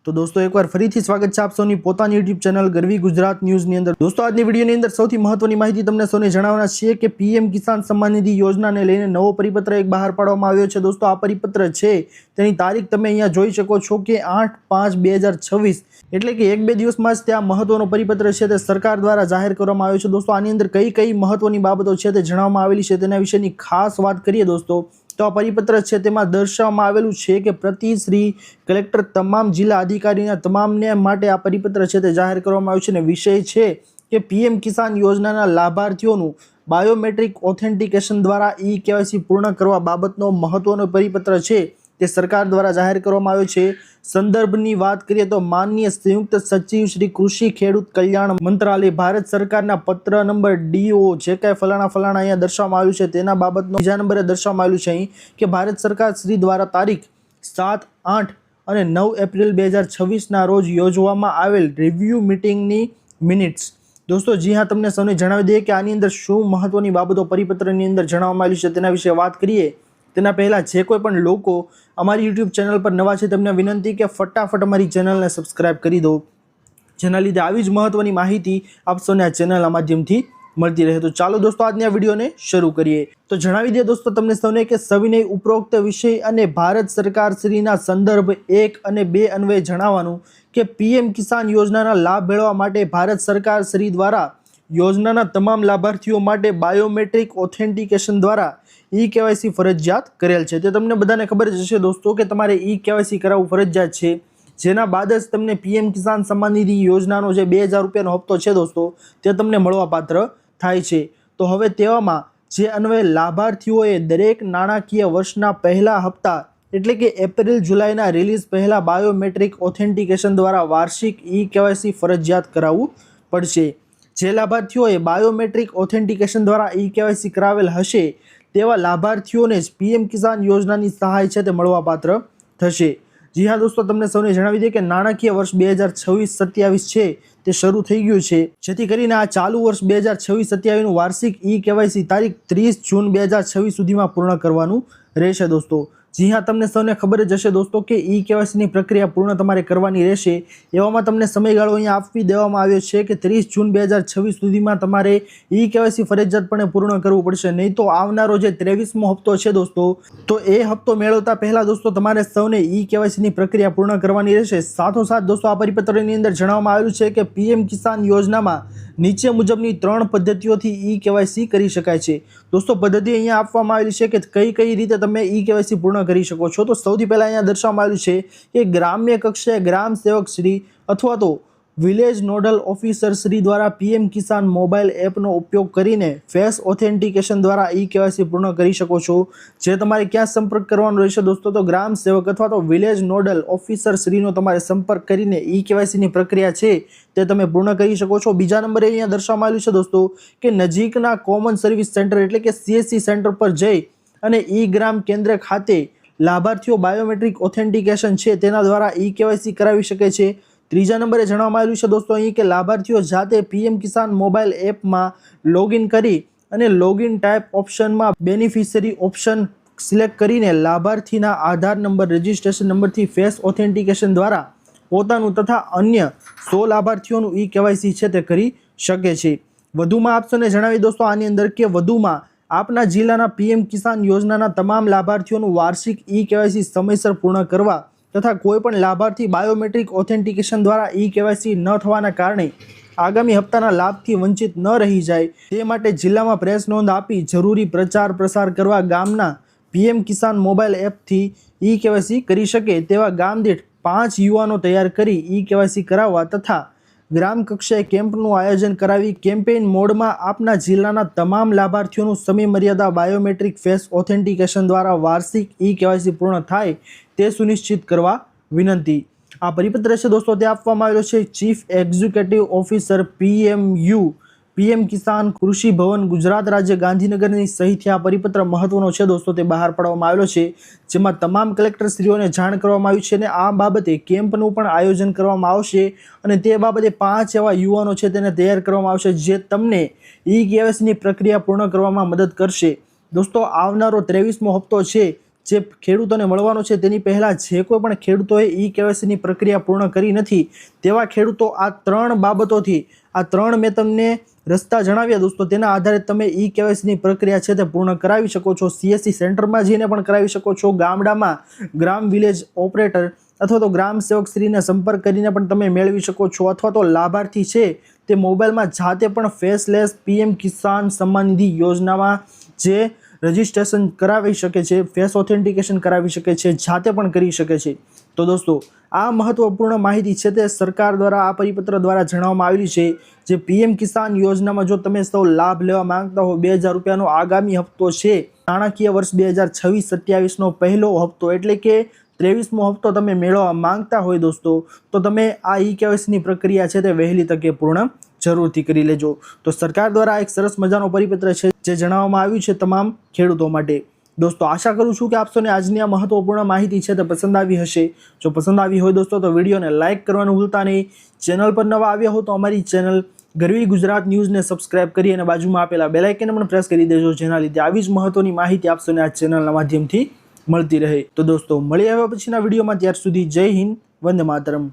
तो दोस्तों एक बार फरीथी स्वागत है आप सौनी પોતાની YouTube ચેનલ ગરવી ગુજરાત ન્યૂઝ ની અંદર। दोस्तों આજની વિડીયોની અંદર સૌથી મહત્વની માહિતી તમને સૌને જણાવવાના છે કે પીએમ કિસાન સન્માન નિધિ યોજનાને લઈને નવો પરિપત્ર એક બહાર પાડવામાં આવ્યો છે। दोस्तों આ પરિપત્ર છે તેની તારીખ તમે અહીંયા જોઈ શકો છો કે 8/5/2026 એટલે કે એક બે દિવસમાં જ ત્યાં મહત્વનો પરિપત્ર છે તે સરકાર દ્વારા જાહેર કરવામાં આવ્યો છે। दोस्तों આની અંદર કઈ કઈ મહત્વની બાબતો છે તે જણાવવામાં આવેલી છે તેના વિશેની ખાસ વાત કરીએ दोस्तों तो आ परिपत्र है तेमां दर्शाववामां आवेलुं छे के प्रति श्री कलेक्टर तमाम जिला अधिकारीना तमामने माटे आ परिपत्र छे ते जाहेर करवामां आव्युं छे ने विषय छे के पीएम किसान योजनाना लाभार्थीओनुं बायोमेट्रिक ऑथेंटिकेशन द्वारा ई-केवायसी पूर्ण करवा बाबतनो महत्वनो परिपत्र छे ते सरकार द्वारा जाहेर करवामां आव्यो छे। संदर्भनी वात करीए तो माननीय संयुक्त सचिव श्री कृषि खेडूत कल्याण मंत्रालय भारत सरकारना पत्र नंबर DO जे कांई फलाणा अहींया दर्शाववामां आव्युं छे तेना बाबतनो बीजा नंबरे दर्शाववामां आव्युं छे के भारत सरकार श्री द्वारा तारीख 7, 8 અને 9 એપ્રિલ 2026 ના રોજ યોજવામાં આવેલ રિવ્યુ મીટિંગની મિનિટ્સ। दोस्तों जी हाँ, तमने सौने जणावी दीए कि आनी अंदर शुं महत्वनी बाबतो परिपत्रनी अंदर जणाववामां आव्युं छे तेना विषे वात करीए तेना पहला जे कोई पण लोको अमारी यूट्यूब चैनल पर नवा छे तेमने विनंती के फटाफट अमारी चैनल ने सब्सक्राइब करी दो, जेना लीधे आवी ज महत्वनी माहिती आप सौने आ चैनल माध्यमथी मळती रहे। तो चालो दोस्तों आजनी आ विडियोने शरू करीए। तो जणावी दीए दोस्तों तमने सौने के सविनय उपरोक्त विषय अने भारत सरकार श्रीना संदर्भ 1 અને 2 अन्वये जणाववानुं के पीएम किसान योजनाना लाभ मेळववा माटे भारत सरकार श्री द्वारा योजनाना तमाम लाभार्थीओ माटे बायोमेट्रिक ऑथेंटिकेशन द्वारा ई-केवायसी फरजियात करेल छे। ते तमने बधाने खबर ज हशे दोस्तों के तमारे ई-केवायसी करावવું फरजियात छे, जेना बाद ज तमने पीएम किसान सम्मान निधि योजनानो जे 2000 રૂપિયાનો हप्तो छे दोस्तों ते तमने मळवापात्र थाय छे। तो हवे तेवामां जे अन्वये लाभार्थीओए दरेक नाणाकीय वर्षना पहला हप्ता एटले के एप्रिल जुलाईना रिलीज पहला बायोमेट्रिक ऑथेंटिकेशन द्वारा वार्षिक ई-केवायसी फरजियात करावવું पड़शे। जे लाभार्थीओए बायोमेट्रिक ऑथेंटिकेशन द्वारा ई-केवायसी करावेल हशे तेवा लाभार्थीओने ज पीएम किसान योजनानी सहाय छे ते मळवापात्र थशे। जी हाँ दोस्तों, तमने सौने जणावी दीए के नाणाकीय वर्ष 2026-27 छे ते शरू थई गयुं छे, जेथी करीने आ चालू वर्ष 2026-27 नुं वार्षिक ई-केवायसी तारीख 30 जून 2026 सुधीमां पूर्ण करवानुं रहेशे। दोस्तों जी हाँ, तमने सौने खबर ज हशे दोस्तों के ई-केवायसी प्रक्रिया पूर्ण तमारे करवानी रहेशे। एवामां तमने समयगाळो अहींया आपी देवामां आव्यो छे के 30 जून 2026 सुधीमां तमारे ई-केवायसी फरजियातपणे पूर्ण करवुं पड़शे, नहीं तो आवनारो जे 23मो हप्तो छे दोस्तों तो ए हप्तो मेळवता पहेला दोस्तों तमारे सौने ई-केवायसी प्रक्रिया पूर्ण करवानी रहेशे। साथोसाथ दोस्तों आ परिपत्रनी अंदर जणाववामां आव्युं छे के पीएम किसान योजनामां नीचे मुजबनी 3 पद्धतिओथी ई-केवायसी करी शकाय छे। दोस्तों पद्धति अहींया आपवामां आवेली छे के कई कई रीते तमे ई-केवायसी पूर्ण करी शको छो। तो सौथी पहेला अहींया दर्शाववामां आव्युं छे के ग्राम्य कक्षाए ग्राम सेवक श्री अथवा तो विलेज नोडल ऑफिसर श्री द्वारा पीएम किसान मोबाइल एपनो उपयोग करीने फेस ऑथेंटिकेशन द्वारा ई-केवायसी पूर्ण करी शको छो। जे तमारे क्या संपर्क करवानो रहेशे दोस्तों तो ग्राम सेवक अथवा तो विलेज नोडल ऑफिसर श्रीनो तमारे संपर्क करीने ई-केवायसी नी प्रक्रिया छे ते तमे पूर्ण करी शको छो। बीजा नंबरे अहींया दर्शाववामां आव्युं छे दोस्तों के नजीकना कॉमन सर्विस सेंटर एटले के CSC सेंटर पर जई अने ई-ग्राम केंद्र खाते लाभार्थीओ बायोमेट्रिक ऑथेंटिकेशन छे तेना द्वारा ई-केवायसी करावी शके छे। ત્રીજા નંબરે જણાવવામાં આવ્યું છે दोस्तों અહીં કે લાભાર્થીઓ જાતે પીએમ કિસાન મોબાઈલ એપમાં લોગિન કરી અને લોગિન ટાઈપ ઓપ્શનમાં બેનિફિશરી ઓપ્શન સિલેક્ટ કરીને લાભાર્થીના આધાર નંબર રજિસ્ટ્રેશન નંબરથી ફેસ ઓથેન્ટિકેશન દ્વારા પોતાનું તથા અન્ય 100 લાભાર્થીઓનું ई-केवायसी છે તે કરી શકે છે। વધુમાં આપસોને જણાવી दोस्तों આની અંદર કે વધુમાં આપના જિલ્લાના પીએમ કિસાન યોજનાના તમામ લાભાર્થીઓનું વાર્ષિક ई-केवायसी સમયસર પૂર્ણ કરવા तथा कोईपण लाभार्थी बायोमेट्रिक ऑथेंटिकेशन द्वारा ई-केवायसी न थवाना कारणे आगामी हप्ताना लाभथी वंचित न रही जाय ते माटे जिल्लामां प्रेस नोंध आपी जरूरी प्रचार प्रसार करवा गामना पीएम किसान मोबाइल एपथी ई-केवायसी करी शके तेवा गाम दीठ 5 युवानो तैयार करी ई-केवायसी कराववा तथा ग्राम कक्षाए केम्पनुं आयोजन करावी केम्पेन मोडमां आपना जिल्लाना तमाम लाभार्थीओनुं समय मर्यादा बायोमेट्रिक फेस ऑथेंटिकेशन द्वारा वार्षिक ई-केवायसी पूर्ण थाय ते सुनिश्चित करवा विनंती। आ परिपत्र छे दोस्तों ते आपवामां आवेलो छे chief executive officer PMU PM किसान कृषि भवन गुजरात राज्य गांधीनगरनी सहीथी आ परिपत्र महत्वनो छे दोस्तों ते बहार पाडवामां आवेलो छे, जेमां तमाम कलेक्टरश्रीओने जाण करवामां आवी छे अने आ बाबते केम्पनुं पण आयोजन करवामां आवशे अने ते बाबते 5 एवा युवानो छे तेने तैयार करवामां आवशे जे तमने ई-केवायसी नी प्रक्रिया पूर्ण करवामां मदद करशे। दोस्तों आवनारो 23मो हप्तो छे જે ખેડૂતોને મળવાનો છે તેની પહેલાં જે કોઈ પણ ખેડૂતોએ ઈ કેવાયસીની પ્રક્રિયા પૂર્ણ કરી નથી તેવા ખેડૂતો આ 3 બાબતોથી, આ 3 મેં તમને રસ્તા જણાવ્યા દોસ્તો, તેના આધારે તમે ઈ કેવાયસીની પ્રક્રિયા છે તે પૂર્ણ કરાવી શકો છો. CSC સેન્ટરમાં જઈને પણ કરાવી શકો છો. ગામડામાં ગ્રામ વિલેજ ઓપરેટર અથવા તો ગ્રામ સેવક શ્રીને સંપર્ક કરીને પણ તમે મેળવી શકો છો. અથવા તો લાભાર્થી છે તે મોબાઈલમાં જાતે પણ ફેસલેસ PM કિસાન સન્માન નિધિ યોજનામાં જે રજિસ્ટ્રેશન કરાવી શકે છે, ફેસ ઓથેન્ટિકેશન કરાવી શકે છે, જાતે પણ કરી શકે છે. તો દોસ્તો આ મહત્વપૂર્ણ માહિતી છે તે સરકાર દ્વારા આ પરિપત્ર દ્વારા જણાવવામાં આવેલી છે. જે PM કિસાન યોજનામાં જો તમે સૌ લાભ લેવા માંગતા હો, 2000 રૂપિયાનો આગામી હપ્તો છે, નાણાકીય વર્ષ 2026-27નો પહેલો હપ્તો એટલે કે 23મો હપ્તો તમે મેળવવા માંગતા હોય દોસ્તો, તો તમે આ ઈ કેવાયસીની પ્રક્રિયા છે તે વહેલી તકે પૂર્ણ જરૂરથી કરી લેજો. તો સરકાર દ્વારા એક સરસ મજાનો પરિપત્ર છે જે જણાવવામાં આવ્યું છે તમામ ખેડૂતો માટે. દોસ્તો આશા કરું છું કે આપ સૌને આજની આ મહત્વપૂર્ણ માહિતી છે તે પસંદ આવી હશે. જો પસંદ આવી હોય દોસ્તો તો વિડીયોને લાઇક કરવાનું ભૂલતા નહીં. ચેનલ પર નવા આવ્યા હો તો અમારી ચેનલ ગરવી ગુજરાત ન્યૂઝને સબસ્ક્રાઇબ કરી અને બાજુમાં આપેલા બેલ આઇકનને પણ પ્રેસ કરી દેજો, જેના લીધે આવી જ મહત્વની માહિતી આપ સૌને આ ચેનલના માધ્યમથી મળતી રહે. તો દોસ્તો મળી આવ્યા પછીના વિડીયોમાં, ત્યાર સુધી જય હિન્દ, વંદે માતરમ.